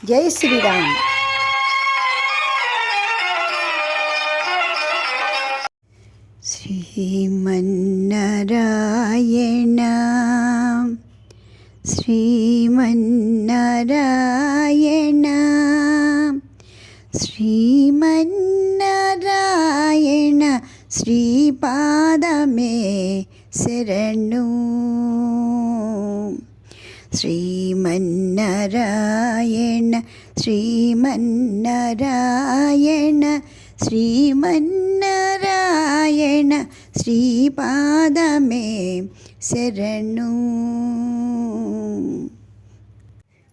జై శ్రీరామ్. శ్రీమన్నారాయణ శ్రీమన్నారాయణ శ్రీమన్నారాయణ శ్రీపాదమే శరణు. శ్రీమన్నారాయణ శ్రీమన్నారాయణ శ్రీమన్నారాయణ శ్రీపాదమే శరణు.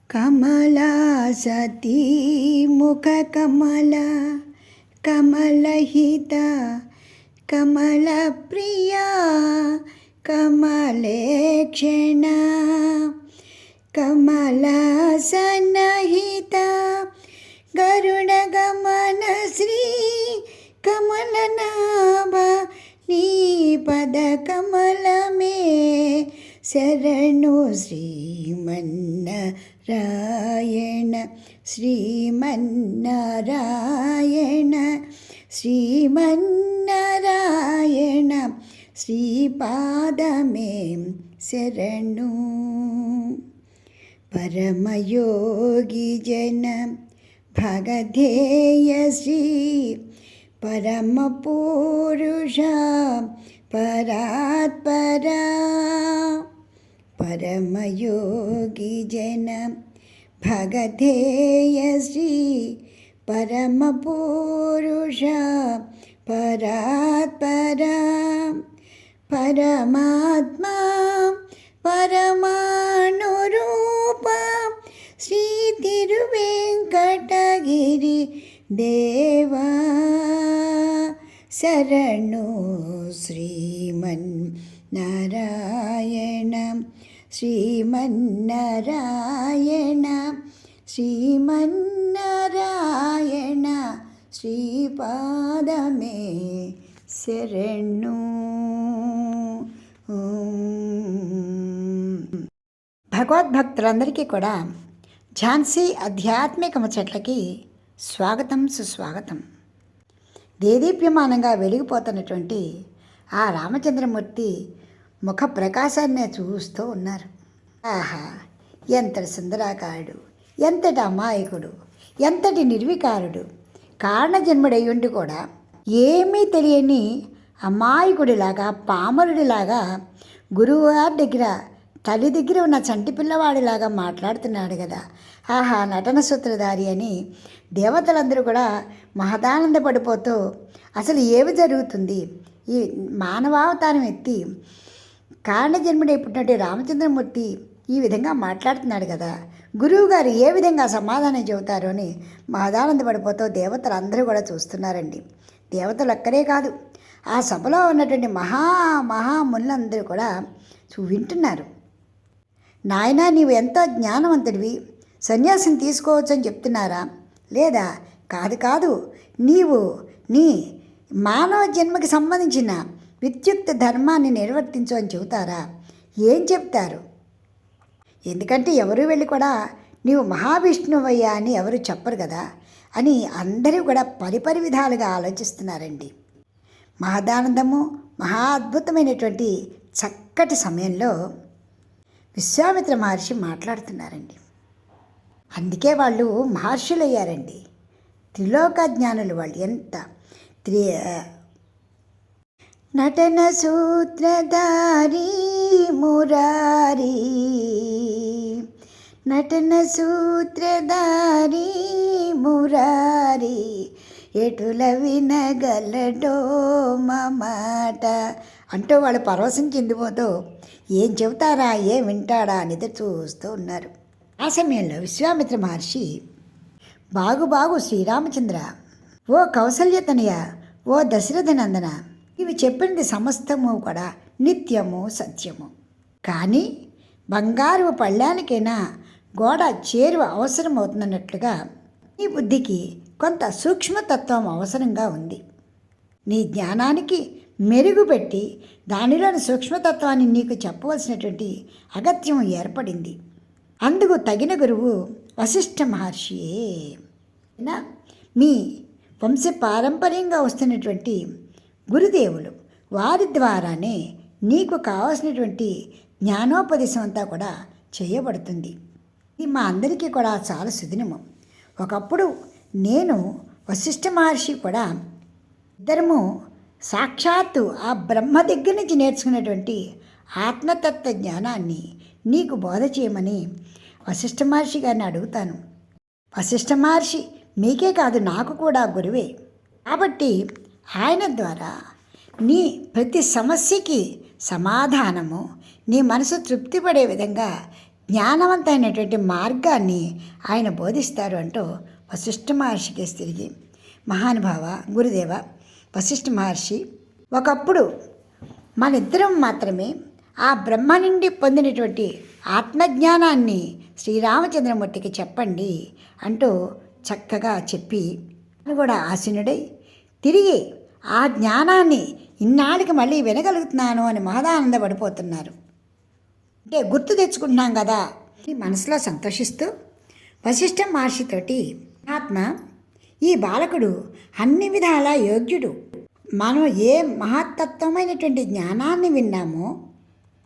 కమలా సతీ ముఖ కమల కమలహిత కమల ప్రియా కమలేక్షణ కమలాసనహిత గరుడ గమన శ్రీ కమలనాభ నీ పద కమలమే శరణు. శ్రీమన్నారాయణ శ్రీమన్నారాయణ శ్రీమన్నారాయణ శ్రీపాదమే శరణు. పరమయోగి జన భగధేయ శ్రీ పరమపురుష పరాత్పరా. పరమయోగి జన భగధేయ శ్రీ పరమపురుష పరాత్పరా. పరమాత్మా పరమాణురూప శ్రీ తిరువెంకటగిరి దేవా శరణు. శ్రీమన్నారాయణ శ్రీమన్నారాయణ శ్రీమన్నారాయణ శ్రీపాదమే శరణు. భగవద్భక్తులందరికీ కూడా ఝాన్సీ ఆధ్యాత్మిక ముచ్చట్లకి స్వాగతం సుస్వాగతం. దేదీప్యమానంగా వెలిగిపోతున్నటువంటి ఆ రామచంద్రమూర్తి ముఖ ప్రకాశాన్నే చూస్తూ ఉన్నారు. ఆహా, ఎంతటి సుందరాకారుడు, ఎంతటి అమాయకుడు, ఎంతటి నిర్వికారుడు. కారణజన్ముడయ్యుండి కూడా ఏమీ తెలియని అమాయకుడిలాగా పామరుడిలాగా గురువుగారి దగ్గర తల్లి దగ్గర ఉన్న చంటి పిల్లవాడిలాగా మాట్లాడుతున్నాడు కదా. ఆహా, నటన సూత్రధారి అని దేవతలందరూ కూడా మహదానందపడిపోతూ అసలు ఏమి జరుగుతుంది, ఈ మానవావతారం ఎత్తి కారణజన్ముడై పుట్టినట్టు రామచంద్రమూర్తి ఈ విధంగా మాట్లాడుతున్నాడు కదా, గురువుగారు ఏ విధంగా సమాధానం చెబుతారు అని మహదానందపడిపోతూ దేవతలందరూ కూడా చూస్తున్నారండి. దేవతలు ఒక్కరే కాదు, ఆ సభలో ఉన్నటువంటి మహామునులందరూ కూడా వింటున్నారు. నాయనా, నీవు ఎంతో జ్ఞానవంతుడివి, సన్యాసం తీసుకోవచ్చు అని చెప్తున్నారా? లేదా కాదు నీవు నీ మానవ జన్మకి సంబంధించిన విద్యుక్త ధర్మాన్ని నిర్వర్తించు అని చెబుతారా? ఏం చెప్తారు? ఎందుకంటే ఎవరు వెళ్ళి కూడా నీవు మహావిష్ణువయ్యా అని ఎవరు చెప్పరు కదా అని అందరూ కూడా పరిపరి విధాలుగా ఆలోచిస్తున్నారండి. మహదానందము మహా అద్భుతమైనటువంటి చక్కటి సమయంలో విశ్వామిత్ర మహర్షి మాట్లాడుతున్నారండి. అందుకే వాళ్ళు మహర్షులయ్యారండి, త్రిలోక జ్ఞానులు వాళ్ళు. ఎంత నటన సూత్రధారి మురారి, నటన సూత్రధారి మురారి, ఎటుల వినగలడో మాట అంటూ వాళ్ళు పరవశం చెందిపోతూ ఏం చెబుతారా, ఏం వింటాడా అనేది చూస్తూ ఉన్నారు. ఆ సమయంలో విశ్వామిత్ర మహర్షి, బాగు శ్రీరామచంద్ర, ఓ కౌసల్యతనయ, ఓ దశరథ నందన, ఇవి చెప్పింది సమస్తము కూడా నిత్యము సత్యము. కానీ బంగారు పళ్ళానికైనా గోడ చేరువ అవసరం అవుతున్నట్లుగా నీ బుద్ధికి కొంత సూక్ష్మతత్వం అవసరంగా ఉంది. నీ జ్ఞానానికి మెరుగుపెట్టి దానిలోని సూక్ష్మతత్వాన్ని నీకు చెప్పవలసినటువంటి అగత్యం ఏర్పడింది. అందుకు తగిన గురువు వశిష్ఠ మహర్షియే. మీ వంశపారంపర్యంగా వస్తున్నటువంటి గురుదేవులు వారి ద్వారానే నీకు కావాల్సినటువంటి జ్ఞానోపదేశం అంతా కూడా చేయబడుతుంది. ఇది మా అందరికీ కూడా చాలా సుదినము. ఒకప్పుడు నేను వశిష్ఠ మహర్షి కూడా ఇద్దరము సాక్షాత్తు ఆ బ్రహ్మ దగ్గర నుంచి నేర్చుకున్నటువంటి ఆత్మతత్వ జ్ఞానాన్ని నీకు బోధ చేయమని వశిష్ఠ మహర్షి గారిని అడుగుతాను. వశిష్ఠ మహర్షి మీకే కాదు నాకు కూడా గురువే. కాబట్టి ఆయన ద్వారా నీ ప్రతి సమస్యకి సమాధానము, నీ మనసు తృప్తిపడే విధంగా జ్ఞానవంతమైనటువంటి మార్గాన్ని ఆయన బోధిస్తారు అంటూ వశిష్ఠ మహర్షికి తిరిగి, మహానుభావ గురుదేవ వశిష్ఠ మహర్షి, ఒకప్పుడు మనిద్దరం మాత్రమే ఆ బ్రహ్మ నుండి పొందినటువంటి ఆత్మజ్ఞానాన్ని శ్రీరామచంద్రమూర్తికి చెప్పండి అంటూ చక్కగా చెప్పి కూడా ఆసీనుడై తిరిగి ఆ జ్ఞానాన్ని ఇన్నాళ్ళకి మళ్ళీ వినగలుగుతున్నాను అని మహదానందపడిపోతున్నారు. అంటే గుర్తు తెచ్చుకుంటున్నాం కదా ఈ మనసులో సంతోషిస్తూ వశిష్ఠ మహర్షితోటి, ఆత్మ ఈ బాలకుడు అన్ని విధాలా యోగ్యుడు. మనం ఏ మహత్తత్వమైనటువంటి జ్ఞానాన్ని విన్నామో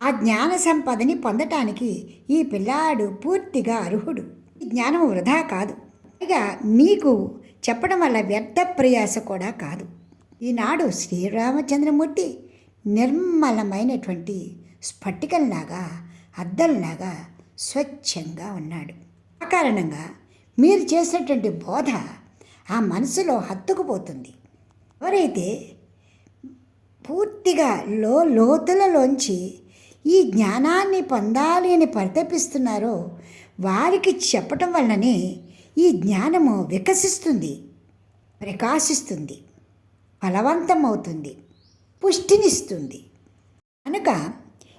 ఆ జ్ఞాన సంపదని పొందటానికి ఈ పిల్లాడు పూర్తిగా అర్హుడు. ఈ జ్ఞానం వృధా కాదు, పైగా మీకు చెప్పడం వల్ల వ్యర్థ ప్రయాస కూడా కాదు. ఈనాడు శ్రీరామచంద్రమూర్తి నిర్మలమైనటువంటి స్ఫటికంలాగా, అద్దంలాగా స్వచ్ఛంగా ఉన్నాడు. ఆ కారణంగా మీరు చేసినటువంటి బోధ ఆ మనసులో హత్తుకుపోతుంది. ఎవరైతే పూర్తిగా లోతులలోంచి ఈ జ్ఞానాన్ని పొందాలి అని పరితపిస్తున్నారో వారికి చెప్పటం వల్లనే ఈ జ్ఞానము వికసిస్తుంది, ప్రకాశిస్తుంది, ఫలవంతమవుతుంది, పుష్టినిస్తుంది. కనుక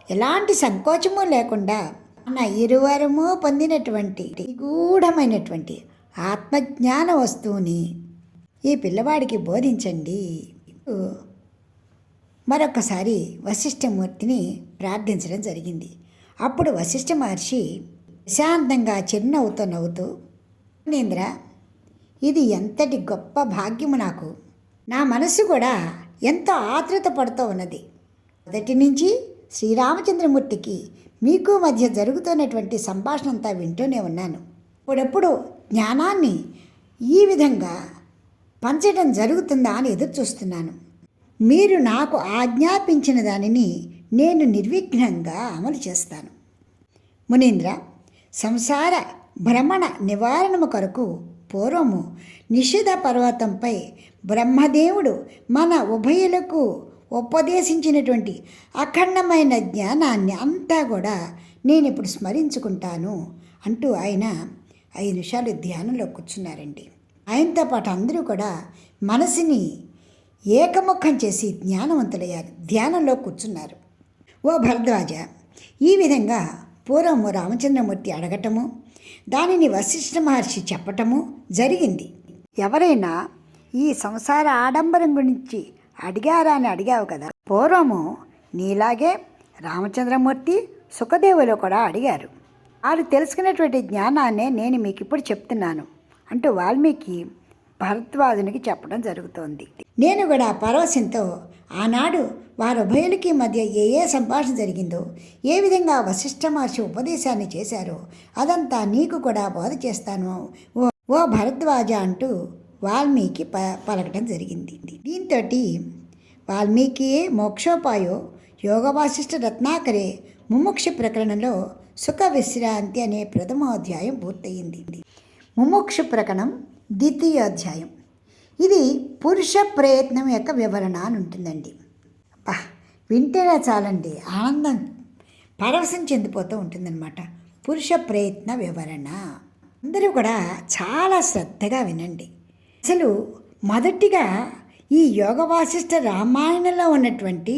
ఎలాంటి సంకోచము లేకుండా మన ఇరువరము పొందినటువంటి నిగూఢమైనటువంటి ఆత్మజ్ఞాన వస్తువుని ఈ పిల్లవాడికి బోధించండి. మరొకసారి వశిష్ఠమూర్తిని ప్రార్థించడం జరిగింది. అప్పుడు వశిష్ఠ మహర్షి ప్రశాంతంగా చిరునవ్వుతో నవ్వుతూ, మునీంద్ర, ఇది ఎంతటి గొప్ప భాగ్యము నాకు. నా మనసు కూడా ఎంతో ఆతృత పడుతూ ఉన్నది. మొదటి నుంచి శ్రీరామచంద్రమూర్తికి మీకు మధ్య జరుగుతున్నటువంటి సంభాషణ అంతా వింటూనే ఉన్నాను. ఇప్పుడెప్పుడు జ్ఞానాన్ని ఈ విధంగా పంచడం జరుగుతుందా అని ఎదురు చూస్తున్నాను. మీరు నాకు ఆజ్ఞాపించిన దానిని నేను నిర్విఘ్నంగా అమలు చేస్తాను. మునీంద్ర, సంసార భ్రమణ నివారణము కొరకు పూర్వము నిషిధ పర్వతంపై బ్రహ్మదేవుడు మన ఉభయులకు ఉపదేశించినటువంటి అఖండమైన జ్ఞానాన్ని అంతా కూడా నేను ఇప్పుడు స్మరించుకుంటాను అంటూ ఆయన 5 నిమిషాలు ధ్యానంలో కూర్చున్నారండి. ఆయనతో పాటు అందరూ కూడా మనసుని ఏకముఖం చేసి జ్ఞానవంతులయ్యారు, ధ్యానంలో కూర్చున్నారు. ఓ భరద్వాజ, ఈ విధంగా పూర్వము రామచంద్రమూర్తి అడగటము, దానిని వశిష్ఠ మహర్షి చెప్పటము జరిగింది. ఎవరైనా ఈ సంసార ఆడంబరం గురించి అడిగారా అని అడిగావు కదా. పూర్వము నీలాగే రామచంద్రమూర్తి సుఖదేవులు కూడా అడిగారు. వారు తెలుసుకున్నటువంటి జ్ఞానాన్నే నేను మీకు ఇప్పుడు చెప్తున్నాను అంటూ వాల్మీకి భరద్వాజునికి చెప్పడం జరుగుతోంది. నేను కూడా పరవశంతో ఆనాడు వారుభయులకి మధ్య ఏ సంభాషణ జరిగిందో, ఏ విధంగా వశిష్ఠ మహర్షి ఉపదేశాన్ని చేశారో అదంతా నీకు కూడా బోధ చేస్తాను ఓ భరద్వాజ అంటూ వాల్మీకి పలకటం జరిగింది. దీంతో వాల్మీకి మోక్షోపాయో యోగ వాసిష్ఠ రత్నాకరే ముముక్ష ప్రకరణంలో సుఖ విశ్రాంతి అనే ప్రథమోధ్యాయం పూర్తయింది. ముముక్ష ప్రకరణం ద్వితీయోధ్యాయం. ఇది పురుష ప్రయత్నం యొక్క వివరణ అని ఉంటుందండి. వింటేనే చాలండి, ఆనందం పరవశం చెందిపోతూ ఉంటుందన్నమాట. పురుష ప్రయత్న వివరణ అందరూ కూడా చాలా శ్రద్ధగా వినండి. అసలు మొదటిగా ఈ యోగ వాసిష్ఠ రామాయణంలో ఉన్నటువంటి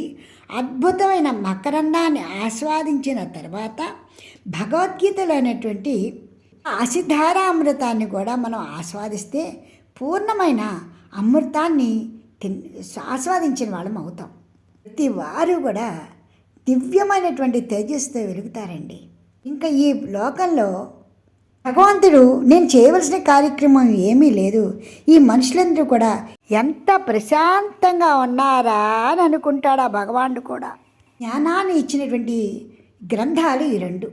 అద్భుతమైన మకరందాన్ని ఆస్వాదించిన తర్వాత భగవద్గీతలో అయినటువంటి అసిధారామృతాన్ని కూడా మనం ఆస్వాదిస్తే పూర్ణమైన అమృతాన్ని ఆస్వాదించిన వాళ్ళం అవుతాం. ప్రతి వారు కూడా దివ్యమైనటువంటి తేజస్సుతో వెలుగుతారండి. ఇంకా ఈ లోకంలో భగవంతుడు నేను చేయవలసిన కార్యక్రమం ఏమీ లేదు, ఈ మనుషులందరూ కూడా ఎంత ప్రశాంతంగా ఉన్నారా అని అనుకుంటాడు ఆ భగవానుడు కూడా. జ్ఞానాన్ని ఇచ్చినటువంటి గ్రంథాలు ఈ రెండు.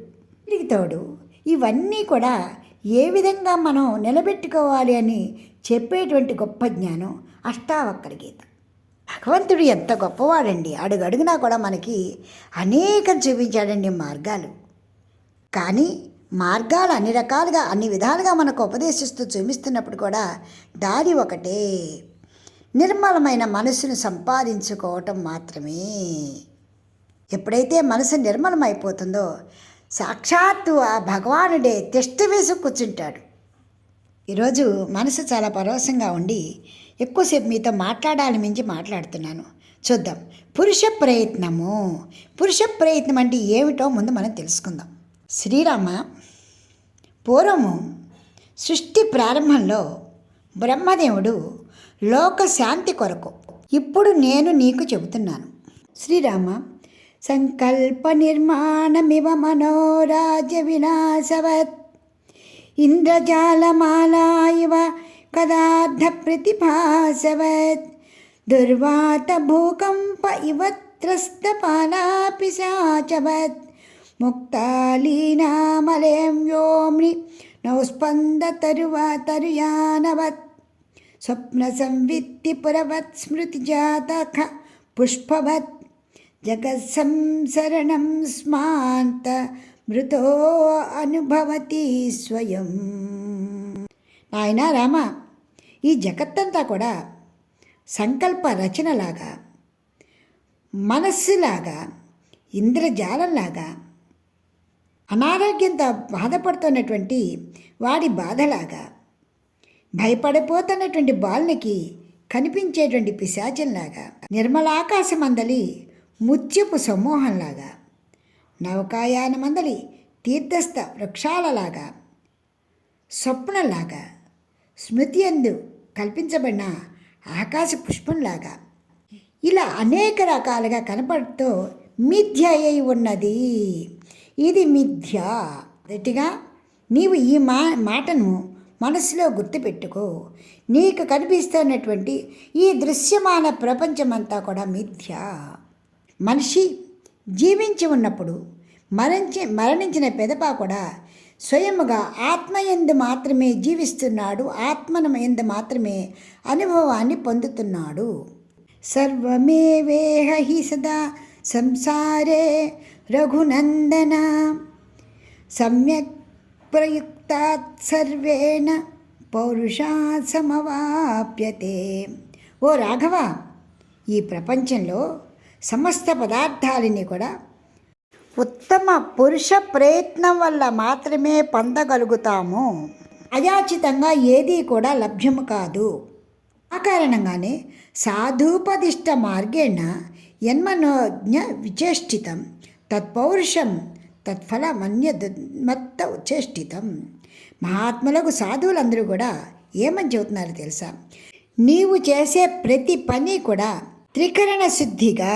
వీటికి తోడు ఇవన్నీ కూడా ఏ విధంగా మనం నిలబెట్టుకోవాలి అని చెప్పేటువంటి గొప్ప జ్ఞానం అష్టావక్ర గీత. భగవంతుడు ఎంత గొప్పవాడండి, అడుగడుగునా కూడా మనకి అనేకం చూపించాడండి మార్గాలు. కానీ మార్గాలు అన్ని రకాలుగా అన్ని విధాలుగా మనకు ఉపదేశిస్తూ చూపిస్తున్నప్పుడు కూడా దారి ఒకటే, నిర్మలమైన మనసును సంపాదించుకోవటం మాత్రమే. ఎప్పుడైతే మనసు నిర్మలమైపోతుందో సాక్షాత్తు ఆ భగవానుడే తిష్ట వేసి కూర్చుంటాడు. ఈరోజు మనసు చాలా పరవశంగా ఉండి ఎక్కువసేపు మీతో మాట్లాడాలని మించి మాట్లాడుతున్నాను. చూద్దాం. పురుష ప్రయత్నం అంటే ఏమిటో ముందు మనం తెలుసుకుందాం. శ్రీరామ, పూర్వము సృష్టి ప్రారంభంలో బ్రహ్మదేవుడు లోక శాంతి కొరకు ఇప్పుడు నేను నీకు చెబుతున్నాను. శ్రీరామ, సంకల్ప నిర్మాణమివ మనోరాజ్య వినాశవత్ ఇంద్రజాలమాలా ఇవ కదార్థ ప్రతిభాసవత్ దుర్వాత భూకంప ఇవ త్రస్తపాలాపిశాచవత్ ముక్తాలీనామలయం వ్యోమ్ని నౌస్పంద తరుయానవత్ స్వప్న సంవిత్తి పురవత్ స్మృతి జాతఖ పుష్పవత్ జగత్సంసరణం స్మాంత మృతో అనుభవతి స్వయం. నాయన రామ, ఈ జగత్తంతా కూడా సంకల్ప రచనలాగా, మనస్సులాగా, ఇంద్రజాలంలాగా, అనారోగ్యంతో బాధపడుతున్నటువంటి వాడి బాధలాగా, భయపడిపోతున్నటువంటి బాలునికి కనిపించేటువంటి పిశాచంలాగా, నిర్మలాకాశమందలి ముత్యపు సమూహంలాగా, నౌకాయానమందలి తీర్థస్థ వృక్షాలలాగా, స్వప్నలాగా, స్మృతి యందు కల్పించబడిన ఆకాశ పుష్పంలాగా, ఇలా అనేక రకాలుగా కనపడుతూ మిథ్య అయి ఉన్నది. ఇది మిథ్య. మొదటిగా నీవు ఈ మాటను మనసులో గుర్తుపెట్టుకో. నీకు కనిపిస్తున్నటువంటి ఈ దృశ్యమాన ప్రపంచమంతా కూడా మిథ్య. మనిషి జీవించి ఉన్నప్పుడు మరణించిన పెదప కూడా స్వయముగా ఆత్మయందు మాత్రమే జీవిస్తున్నాడు, ఆత్మయందు మాత్రమే అనుభవాన్ని పొందుతున్నాడు. సర్వమేవేహ హి సదా సంసారే రఘునందన సమ్యక్ ప్రయుక్తాత్ సర్వేణ పౌరుషాత్ సమవాప్యతే. ఓ రాఘవ, ఈ ప్రపంచంలో సమస్త పదార్థాలని కూడా ఉత్తమ పురుష ప్రయత్నం వల్ల మాత్రమే పొందగలుగుతాము. అయాచితంగా ఏదీ కూడా లభ్యము కాదు. ఆ కారణంగానే సాధూపదిష్ట మార్గేణ యన్మనోజ్ఞ విచేష్టితం తత్పౌరుషం తత్ఫలమన్యమత్త ఉచేష్టితం. మహాత్ములకు సాధువులందరూ కూడా ఏమని చెబుతున్నారు తెలుసా? నీవు చేసే ప్రతి పని కూడా త్రికరణ శుద్ధిగా,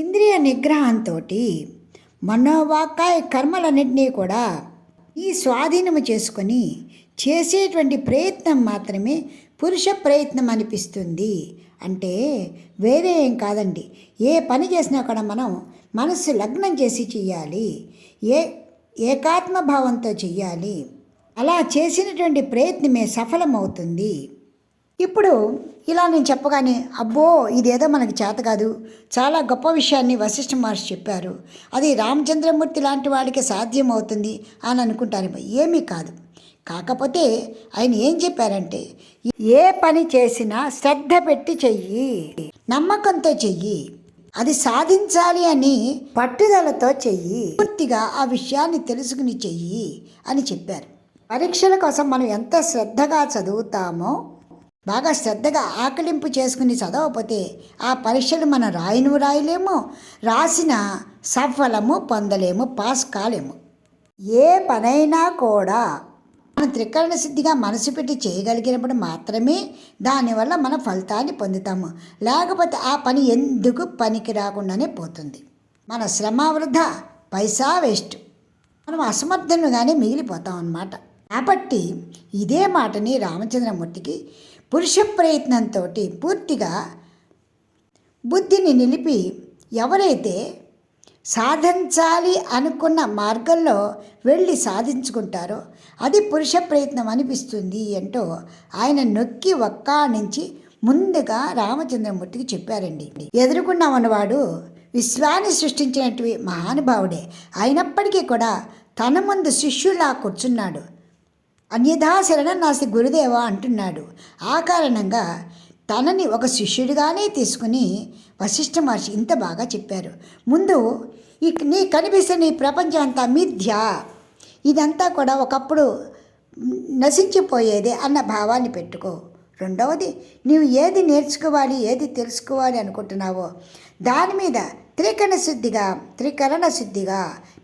ఇంద్రియ నిగ్రహంతో, మనోవాకాయ కర్మలన్నింటినీ కూడా ఈ స్వాధీనము చేసుకొని చేసేటువంటి ప్రయత్నం మాత్రమే పురుష ప్రయత్నం అనిపిస్తుంది. అంటే వేరే ఏం కాదండి. ఏ పని చేసినా కూడా మనం మనస్సు లగ్నం చేసి చెయ్యాలి, ఏకాత్మభావంతో చెయ్యాలి. అలా చేసినటువంటి ప్రయత్నమే సఫలమవుతుంది. ఇప్పుడు ఇలా నేను చెప్పగానే అబ్బో ఇదేదో మనకి చేత కాదు, చాలా గొప్ప విషయాన్ని వశిష్ఠ మహర్షి చెప్పారు, అది రామచంద్రమూర్తి లాంటి వాడికి సాధ్యం అవుతుంది అని అనుకుంటారు. ఏమీ కాదు. కాకపోతే ఆయన ఏం చెప్పారంటే, ఏ పని చేసినా శ్రద్ధ పెట్టి చెయ్యి, నమ్మకంతో చెయ్యి, అది సాధించాలి అని పట్టుదలతో చెయ్యి, పూర్తిగా ఆ విషయాన్ని తెలుసుకుని చెయ్యి అని చెప్పారు. పరీక్షల కోసం మనం ఎంత శ్రద్ధగా చదువుతామో, బాగా శ్రద్ధగా ఆకలింపు చేసుకుని చదవకపోతే ఆ పరీక్షలు మనం రాయలేము, రాసిన సఫలము పొందలేము, పాస్ కాలేము. ఏ పనైనా కూడా మనం త్రికరణ సిద్ధిగా మనసు పెట్టి చేయగలిగినప్పుడు మాత్రమే దానివల్ల మన ఫలితాన్ని పొందుతాము. లేకపోతే ఆ పని ఎందుకు పనికి రాకుండానే పోతుంది. మన శ్రమ వృధా, పైసా వేస్ట్, మనం అసమర్థులుగానే మిగిలిపోతాం అన్నమాట. కాబట్టి ఇదే మాటని రామచంద్రమూర్తికి పురుష ప్రయత్నంతో పూర్తిగా బుద్ధిని నిలిపి ఎవరైతే సాధించాలి అనుకున్న మార్గంలో వెళ్ళి సాధించుకుంటారో అది పురుష ప్రయత్నం అనిపిస్తుంది అంటూ ఆయన నొక్కి నుంచి ముందుగా రామచంద్రమూర్తికి చెప్పారండి. ఎదుర్కొన్న ఉన్నవాడు విశ్వాన్ని సృష్టించినటువంటి మహానుభావుడే అయినప్పటికీ కూడా తన ముందు శిష్యులా కూర్చున్నాడు. అన్యథా శరణం నాస్తి గురుదేవ అంటున్నాడు. ఆ కారణంగా తనని ఒక శిష్యుడిగానే తీసుకుని వశిష్ఠ మహర్షి ఇంత బాగా చెప్పారు. ముందు నీ కనిపిస్తున్న ఈ ప్రపంచం అంతా మిథ్య, ఇదంతా కూడా ఒకప్పుడు నశించిపోయేదే అన్న భావాన్ని పెట్టుకో. రెండవది, నీవు ఏది నేర్చుకోవాలి, ఏది తెలుసుకోవాలి అనుకుంటున్నావో దాని మీద త్రికరణ శుద్ధిగా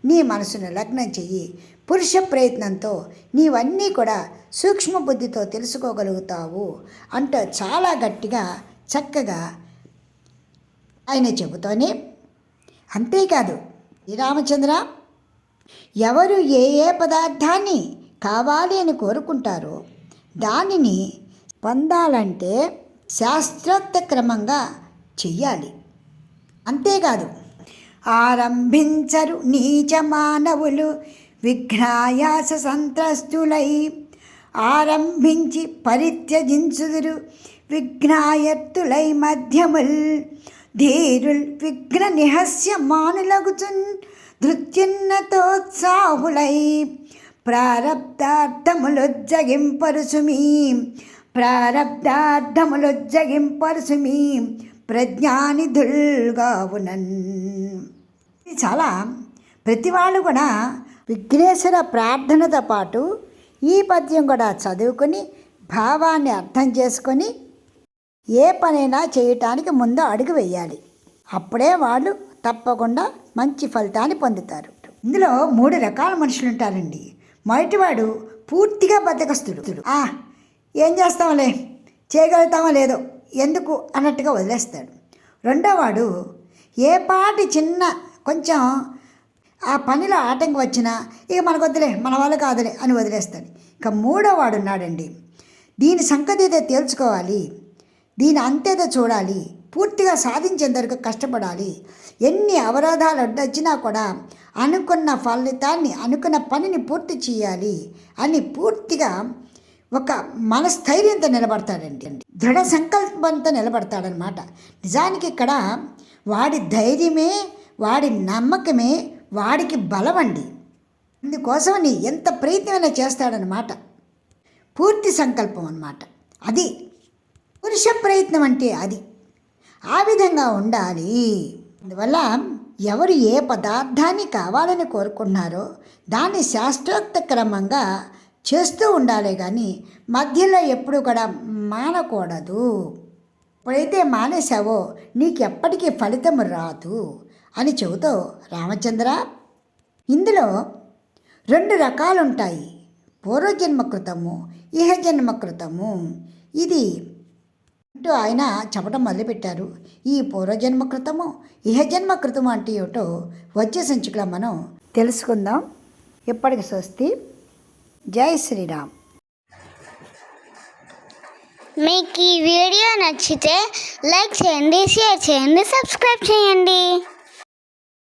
నీ మనసును లగ్నం చెయ్యి. పురుష ప్రయత్నంతో నీవన్నీ కూడా సూక్ష్మ బుద్ధితో తెలుసుకోగలుగుతావు అంటూ చాలా గట్టిగా చక్కగా ఆయన చెబుతూనే, అంతేకాదు శ్రీరామచంద్ర, ఎవరు ఏ పదార్థాన్ని కావాలి అని కోరుకుంటారో దానిని పొందాలంటే శాస్త్రోక్త క్రమంగా చెయ్యాలి. అంతేకాదు ఆరంభించరు నీచ మానవులు విఘ్నాయాస సంత్రస్తులై, ఆరంభించి పరిత్యజించుదురు విఘ్నాయత్తులై మధ్యముల్, ధీరుల్ విఘ్న నిహస్య మానులగుచున్ ధృత్యున్నతోత్సాహులై, ప్రారబ్ధార్థములొజ్జగింపరుసుమి ప్రజ్ఞానిధుల్గావునన్. ఇది చాలా ప్రతి వాళ్ళు కూడా విఘ్నేశ్వర ప్రార్థనతో పాటు ఈ పద్యం కూడా చదువుకొని భావాన్ని అర్థం చేసుకొని ఏ పనైనా చేయటానికి ముందు అడుగు వేయాలి. అప్పుడే వాళ్ళు తప్పకుండా మంచి ఫలితాన్ని పొందుతారు. ఇందులో 3 రకాల మనుషులు ఉంటారండి. మొదటివాడు పూర్తిగా బద్ధకస్తుడు. ఏం చేస్తాంలే, చేయగలుగుతామో లేదో, ఎందుకు అన్నట్టుగా వదిలేస్తాడు. రెండోవాడు ఏ పాటి చిన్న కొంచెం ఆ పనిలో ఆటంకం వచ్చినా ఇక మనకు వద్దులే, మన వాళ్ళు కాదులే అని వదిలేస్తాడు. ఇక మూడోవాడు ఉన్నాడండి, దీని సంగతి ఏదో తేల్చుకోవాలి, దీని అంతేదో చూడాలి, పూర్తిగా సాధించేంత వరకు కష్టపడాలి, ఎన్ని అవరోధాలు అడ్డొచ్చినా కూడా అనుకున్న ఫలితాన్ని అనుకున్న పనిని పూర్తి చేయాలి అని పూర్తిగా ఒక మనస్థైర్యంతో నిలబడతాడండి. దృఢ సంకల్పంతో నిలబడతాడనమాట. నిజానికి ఇక్కడ వాడి ధైర్యమే, వాడి నమ్మకమే వాడికి బలమండి. అందుకోసమని ఎంత ప్రయత్నమైనా చేస్తాడనమాట. పూర్తి సంకల్పం అన్నమాట. అది పురుష ప్రయత్నం అంటే అది. ఆ విధంగా ఉండాలి. అందువల్ల ఎవరు ఏ పదార్థాన్ని కావాలని కోరుకుంటున్నారో దాన్ని శాస్త్రోక్త క్రమంగా చేస్తూ ఉండాలి, కానీ మధ్యలో ఎప్పుడు కూడా మానకూడదు. ఎప్పుడైతే మానేశావో నీకెప్పటికీ ఫలితం రాదు అని చెబుతూ రామచంద్ర, ఇందులో 2 రకాలు ఉంటాయి, పూర్వజన్మ కృతము, ఇహజన్మ కృతము. ఇది అంటూ ఆయన చెప్పడం మొదలుపెట్టారు. ఈ పూర్వజన్మ కృతము, ఇహజన్మ కృతము అంటే ఏమిటో వచ్చే సంచికలో మనం తెలుసుకుందాం. ఇప్పటికి స్వస్తి. జై శ్రీరామ్. మీకు ఈ వీడియో నచ్చితే లైక్ చేయండి, షేర్ చేయండి, సబ్స్క్రైబ్ చేయండి.